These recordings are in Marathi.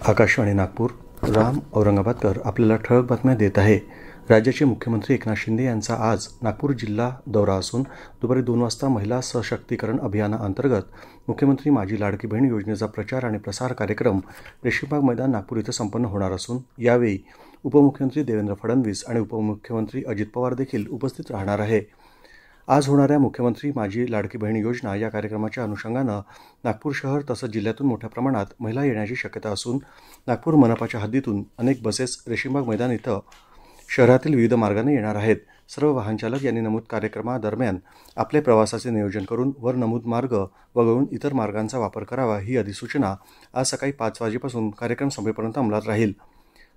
आकाशवाणी नागपूर. राम औरंगाबादकर आपल्याला ठळक बातम्या देत आहे. राज्याचे मुख्यमंत्री एकनाथ शिंदे यांचा आज नागपूर जिल्हा दौरा असून दुपारी 2 वाजता महिला सशक्तीकरण अभियानाअंतर्गत मुख्यमंत्री माझी लाडकी बहीण योजनेचा प्रचार आणि प्रसार कार्यक्रम रेशीमबाग मैदान नागपूर इथं संपन्न होणार असून यावेळी उपमुख्यमंत्री देवेंद्र फडणवीस आणि उपमुख्यमंत्री अजित पवार देखील उपस्थित राहणार आहे. आज होणाऱ्या मुख्यमंत्री माझी लाडकी बहीण योजना या कार्यक्रमाच्या अनुषंगानं नागपूर शहर तसंच जिल्ह्यातून मोठ्या प्रमाणात महिला येण्याची शक्यता असून नागपूर मनपाच्या हद्दीतून अनेक बसेस रेशीमबाग मैदान इथं शहरातील विविध मार्गाने येणार आहेत. सर्व वाहनचालक यांनी नमूद कार्यक्रमादरम्यान आपले प्रवासाचे नियोजन करून वर नमूद मार्ग वगळून इतर मार्गांचा वापर करावा. ही अधिसूचना आज सकाळी 5 वाजेपासून कार्यक्रम संपेपर्यंत अंमलात राहील.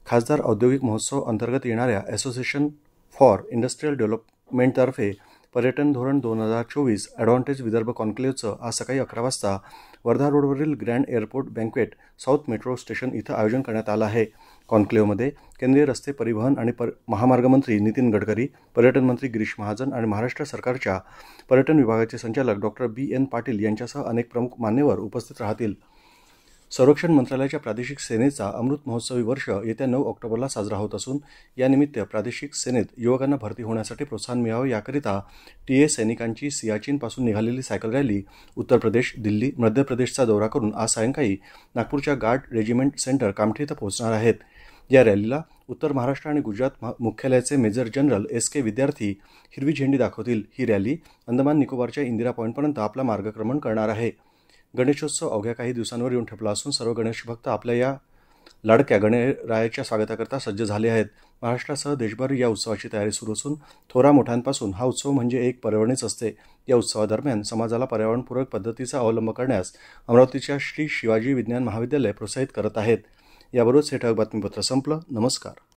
खासदार औद्योगिक महोत्सव अंतर्गत येणाऱ्या असोसिएशन फॉर इंडस्ट्रियल डेव्हलपमेंटतर्फे पर्यटन धोरण 2024 ॲडव्हान्टेज विदर्भ कॉन्क्लेव्हचं आज सकाळी 11 वाजता वर्धा रोडवरील grand airport banquet south metro station इथं आयोजन करण्यात आलं आहे. कॉन्क्लेव्हमध्ये केंद्रीय रस्ते परिवहन आणि महामार्ग मंत्री नितीन गडकरी, पर्यटन मंत्री गिरीश महाजन आणि महाराष्ट्र सरकारच्या पर्यटन विभागाचे संचालक डॉ. B.N. पाटील यांच्यासह अनेक प्रमुख मान्यवर उपस्थित राहतील. संरक्षण मंत्रालयाच्या प्रादेशिक सेनेचा अमृत महोत्सवी वर्ष येत्या 9 ऑक्टोबरला साजरा होत असून यानिमित्त प्रादेशिक सेनेत युवकांना भरती होण्यासाठी प्रोत्साहन मिळावं याकरिता टीए सैनिकांची सियाचीनपासून निघालेली सायकल रॅली उत्तर प्रदेश, दिल्ली, मध्य प्रदेशचा दौरा करून आज सायंकाळी नागपूरच्या गार्ड रेजिमेंट सेंटर कामठी इथं पोहोचणार आहेत. या रॅलीला उत्तर महाराष्ट्र आणि गुजरात मुख्यालयाचे मेजर जनरल S.K. विद्यार्थी हिरवी झेंडी दाखवतील. ही रॅली अंदमान निकोबारच्या इंदिरा पॉईंटपर्यंत आपला मार्गक्रमण करणार आहे. गणेशोत्सव अवघ्या काही दिवसांवर येऊन ठेपला असून सर्व गणेश भक्त आपल्या या लाडक्या गणरायाच्या स्वागताकरता सज्ज झाले आहेत. महाराष्ट्रासह देशभर या उत्सवाची तयारी सुरू असून थोरा मोठ्यांपासून हा उत्सव म्हणजे एक पर्यावरणच असते. या उत्सवादरम्यान समाजाला पर्यावरणपूरक पद्धतीचा अवलंब करण्यास अमरावतीच्या श्री शिवाजी विज्ञान महाविद्यालय प्रोत्साहित करत आहेत. याबरोबरच हे ठळक बातमीपत्र संपलं. नमस्कार.